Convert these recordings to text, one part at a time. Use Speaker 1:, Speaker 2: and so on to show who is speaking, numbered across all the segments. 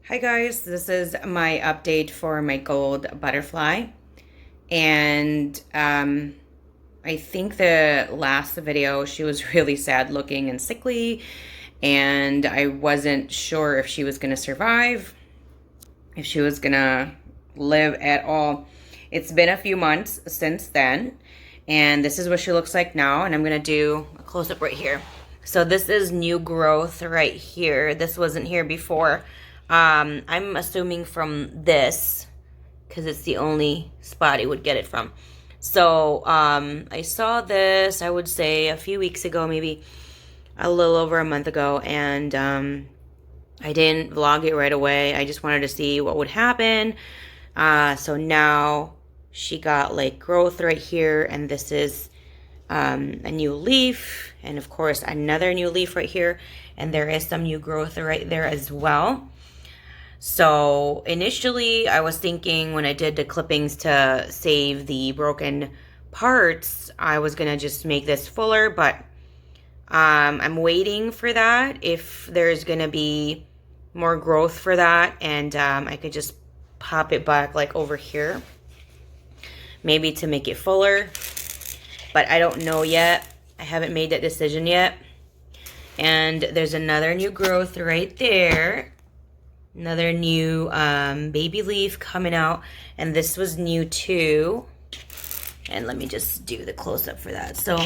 Speaker 1: Hi guys, this is my update for my gold butterfly. And I think the last video she was really sad looking and sickly, and I wasn't sure if she was going to survive, if she was going to live at all. It's been a few months since then, and this is what she looks like now, and I'm going to do a close-up right here. So this is new growth right here. This wasn't here before. I'm assuming from this, because it's the only spot it would get it from. So I saw this, I would say, a few weeks ago, maybe a little over a month ago, and I didn't vlog it right away. I just wanted to see what would happen. So now she got like growth right here, and this is a new leaf, and of course another new leaf right here, and there is some new growth right there as well. So initially I was thinking when I did the clippings to save the broken parts, I was gonna just make this fuller, but I'm waiting for that, if there's gonna be more growth for that, and I could just pop it back like over here, maybe to make it fuller, but I don't know yet. I haven't made that decision yet. And there's another new growth right there. Another new baby leaf coming out, and this was new too. And let me just do the close-up for that. So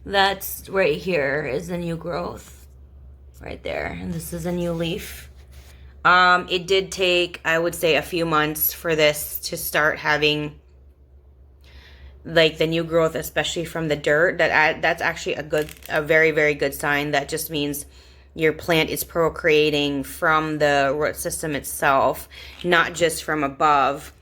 Speaker 1: that's right here is the new growth right there, and this is a new leaf. It did take, I would say, a few months for this to start having like the new growth, especially from the dirt. That's actually a very, very good sign. That just means your plant is procreating from the root system itself, not just from above.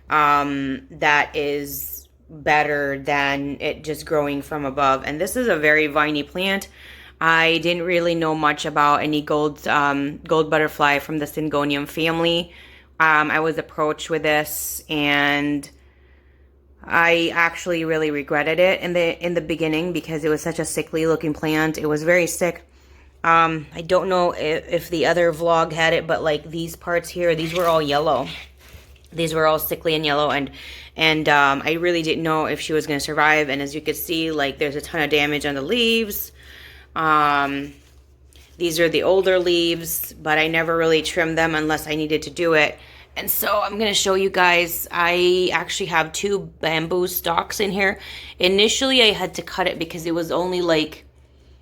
Speaker 1: That is better than it just growing from above. And this is a very viney plant. I didn't really know much about any gold butterfly from the Syngonium family. I was approached with this, and I actually really regretted it in the beginning, because it was such a sickly looking plant. It was very sick. I don't know if the other vlog had it, but like these parts here, these were all yellow. These were all sickly and yellow, and I really didn't know if she was going to survive. And as you can see, like there's a ton of damage on the leaves. These are the older leaves, but I never really trimmed them unless I needed to do it. And so I'm going to show you guys, I actually have 2 bamboo stalks in here. Initially, I had to cut it because it was only like,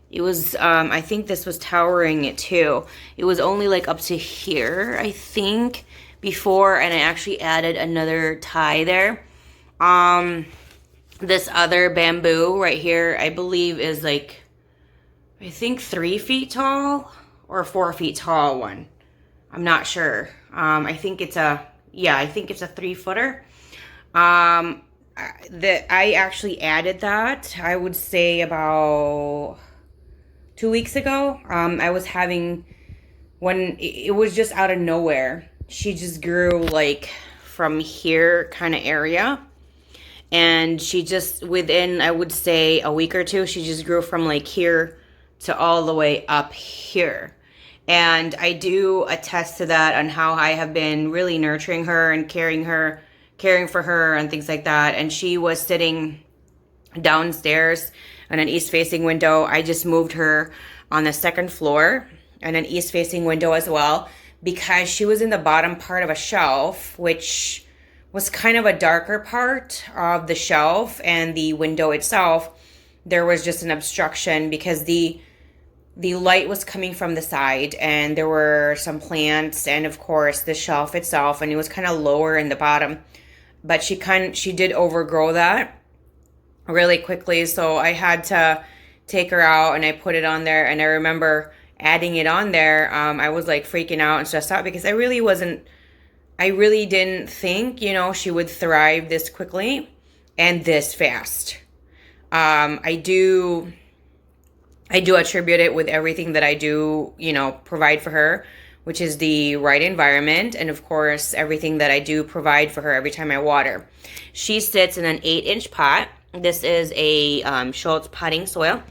Speaker 1: it was, I think this was towering it too. It was only like up to here, I think, before, and I actually added another tie there. This other bamboo right here, I believe is like, I think 3 feet tall or 4 feet tall one. I'm not sure. I think it's a 3-footer. I actually added that, I would say about 2 weeks ago. I was having, when it was just out of nowhere, she just grew like from here kind of area, and she just, within, I would say, a week or two, she just grew from like here to all the way up here. And I do attest to that on how I have been really nurturing her and caring for her and things like that. And she was sitting downstairs on an east-facing window. I just moved her on the 2nd floor and an east-facing window as well, because she was in the bottom part of a shelf, which was kind of a darker part of the shelf, and the window itself, there was just an obstruction because the light was coming from the side, and there were some plants, and of course the shelf itself, and it was kind of lower in the bottom. But she did overgrow that really quickly, so I had to take her out, and I put it on there. And I remember adding it on there, I was like freaking out and stressed out, because I really didn't think, she would thrive this quickly and this fast. I do attribute it with everything that I do, provide for her, which is the right environment, and of course everything that I do provide for her every time I water. She sits in an 8-inch pot. This is a Schultz potting soil.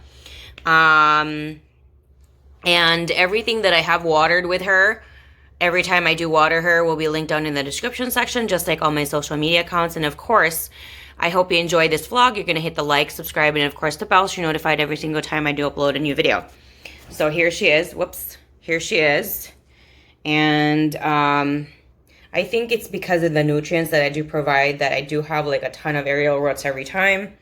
Speaker 1: And everything that I have watered with her Every time I do water her will be linked down in the description section, just like all my social media accounts. And of course, I hope you enjoyed this vlog. You're going to hit the like, subscribe, and of course the bell so you're notified every single time I do upload a new video. So here she is. Whoops. Here she is. And I think it's because of the nutrients that I do provide that I do have like a ton of aerial roots every time.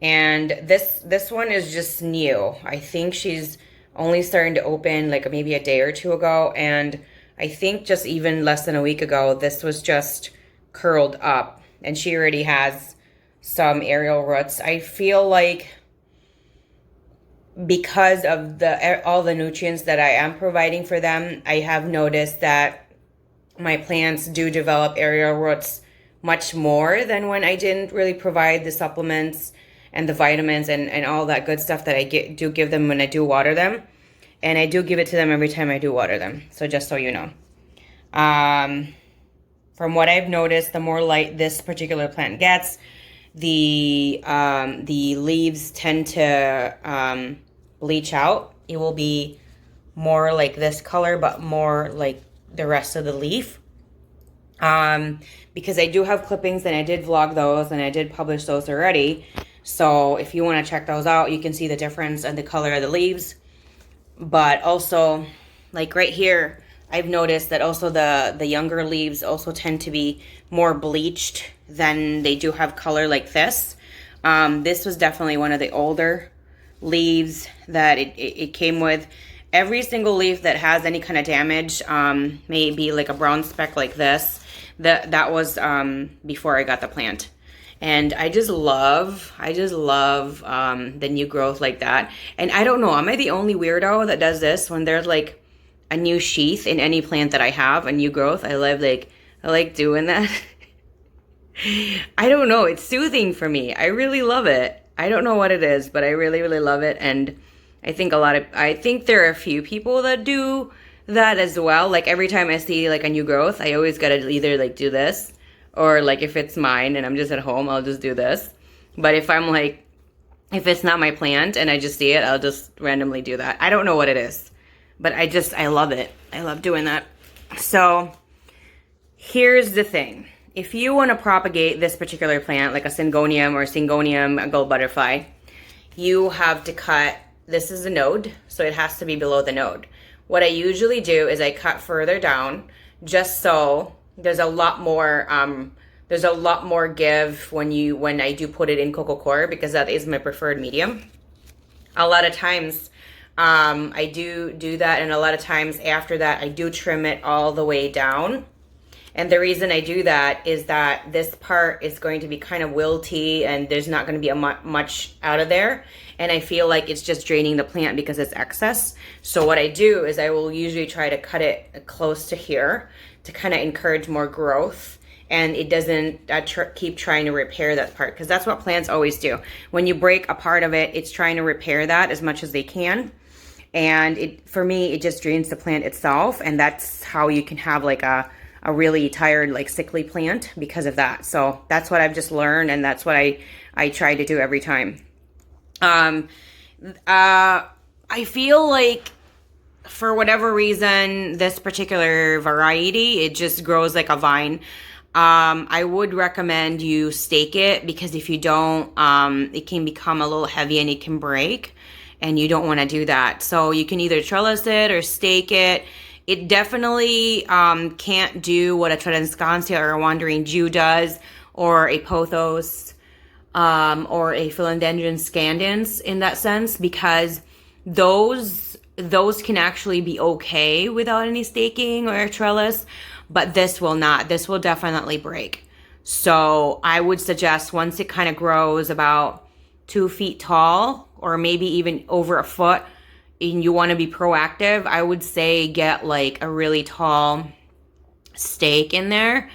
Speaker 1: And this one is just new. I think she's only starting to open like maybe a day or two ago. And I think just even less than a week ago, this was just curled up. And she already has some aerial roots. I feel like because of all the nutrients that I am providing for them, I have noticed that my plants do develop aerial roots much more than when I didn't really provide the supplements and the vitamins and all that good stuff that I do give them when I do water them. And I do give it to them every time I do water them. So just so you know. From what I've noticed, the more light this particular plant gets, the leaves tend to bleach out. It will be more like this color, but more like the rest of the leaf. Because I do have clippings and I did vlog those and I did publish those already. So if you want to check those out, you can see the difference in the color of the leaves. But also, like right here, I've noticed that also the younger leaves also tend to be more bleached than they do have color like this. This was definitely one of the older leaves that it came with. Every single leaf that has any kind of damage, maybe like a brown speck like this, that was before I got the plant. And I just love the new growth like that. And I don't know, am I the only weirdo that does this when there's like a new sheath in any plant that I have, a new growth? I like doing that. I don't know, it's soothing for me. I really love it. I don't know what it is, but I really, really love it. And I think there are a few people that do that as well. Like every time I see like a new growth, I always gotta either like do this, or like if it's mine and I'm just at home, I'll just do this. But if if it's not my plant and I just see it, I'll just randomly do that. I don't know what it is, but I love it. I love doing that. So here's the thing. If you want to propagate this particular plant, like a Syngonium or Syngonium gold butterfly, you have to cut, this is a node, so it has to be below the node. What I usually do is I cut further down just so there's a lot more give when I do put it in coco coir, because that is my preferred medium. A lot of times I do that, and a lot of times after that I do trim it all the way down. And the reason I do that is that this part is going to be kind of wilty and there's not going to be much out of there. And I feel like it's just draining the plant because it's excess. So what I do is I will usually try to cut it close to here to kind of encourage more growth. And it doesn't keep trying to repair that part, because that's what plants always do. When you break a part of it, it's trying to repair that as much as they can. And for me, it just drains the plant itself. And that's how you can have like a really tired, like sickly plant because of that. So that's what I've just learned, and that's what I try to do every time. I feel like for whatever reason, this particular variety, it just grows like a vine. I would recommend you stake it, because if you don't, it can become a little heavy and it can break, and you don't want to do that. So you can either trellis it or stake it. It definitely can't do what a Tradescantia or a Wandering Jew does, or a Pothos, or a Philodendron scandens in that sense, because those can actually be okay without any staking or a trellis, but this will not. This will definitely break. So I would suggest once it kind of grows about 2 feet tall, or maybe even over a foot, and you want to be proactive, I would say get like a really tall stake in there.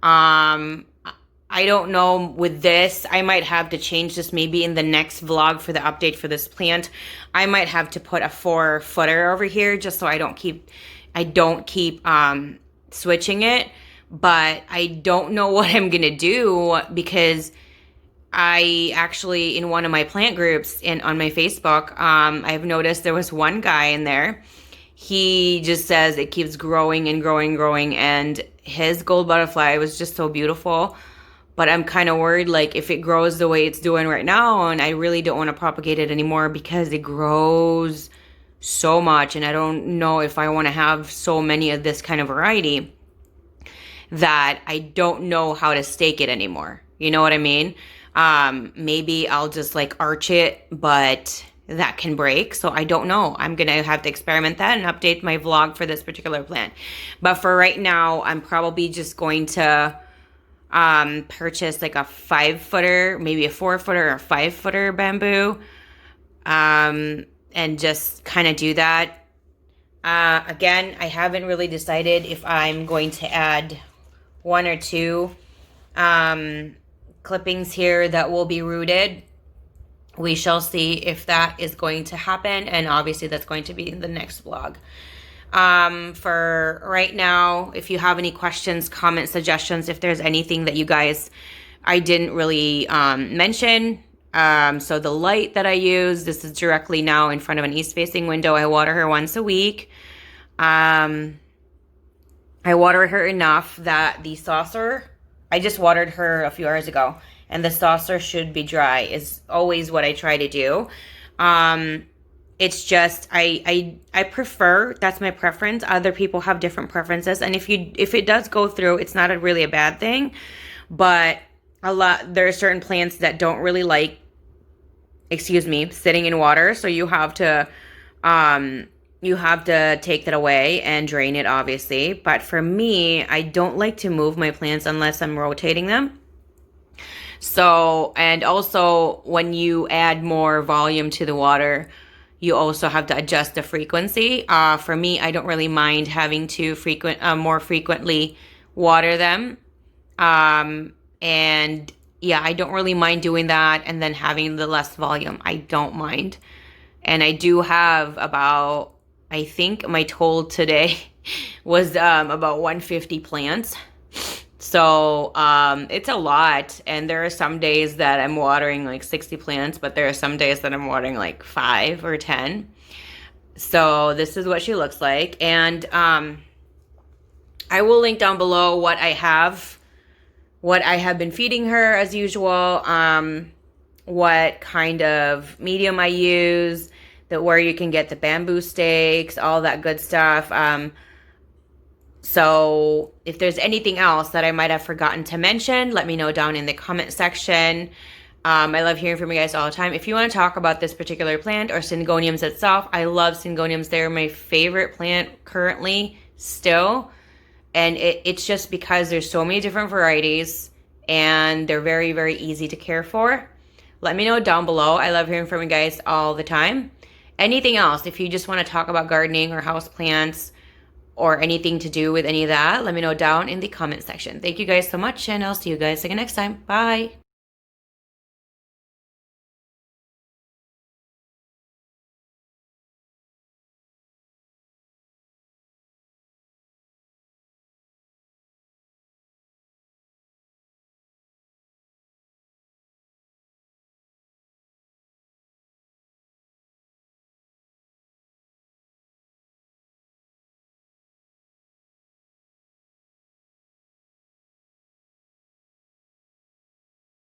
Speaker 1: I don't know with this, I might have to change this maybe in the next vlog for the update for this plant. I might have to put a 4-footer over here just so I don't keep switching it. But I don't know what I'm gonna do, because I actually, in one of my plant groups on my Facebook, I've noticed there was one guy in there. he just says it keeps growing and growing and growing, and his gold butterfly was just so beautiful. But I'm kind of worried, like, if it grows the way it's doing right now, and I really don't want to propagate it anymore because it grows so much, and I don't know if I want to have so many of this kind of variety that I don't know how to stake it anymore. You know what I mean? Maybe I'll just like arch it, but that can break. So I don't know. I'm going to have to experiment that and update my vlog for this particular plant. But for right now, I'm probably just going to purchase like a 5-footer, maybe a 4-footer or a 5-footer bamboo. And just kind of do that. Again, I haven't really decided if I'm going to add 1 or 2 clippings here that will be rooted. We shall see if that is going to happen, and obviously that's going to be the next vlog. For right now, if you have any questions, comments, suggestions, if there's anything that you guys I didn't really mention. So the light that I use, this is directly now in front of an east-facing window. I water her once a week. I water her enough that the saucer, I just watered her a few hours ago, and the saucer should be dry, is always what I try to do. It's just, I prefer, that's my preference. Other people have different preferences, and if it does go through, it's not really a bad thing, but there are certain plants that don't really like, sitting in water, so you have to take that away and drain it, obviously. But for me, I don't like to move my plants unless I'm rotating them. So, and also when you add more volume to the water, you also have to adjust the frequency. For me, I don't really mind having to more frequently water them. And yeah, I don't really mind doing that, and then having the less volume. I don't mind. And I do have about, I think my total today was about 150 plants. So it's a lot. And there are some days that I'm watering like 60 plants, but there are some days that I'm watering like 5 or 10. So this is what she looks like. And I will link down below what I have been feeding her as usual, what kind of medium I use, where you can get the bamboo stakes, all that good stuff. So if there's anything else that I might have forgotten to mention, let me know down in the comment section. I love hearing from you guys all the time. If you want to talk about this particular plant or Syngoniums itself, I love Syngoniums. They're my favorite plant currently still. And it's just because there's so many different varieties and they're very, very easy to care for. Let me know down below. I love hearing from you guys all the time. Anything else, if you just want to talk about gardening or house plants or anything to do with any of that, let me know down in the comment section. Thank you guys so much, and I'll see you guys again next time. Bye.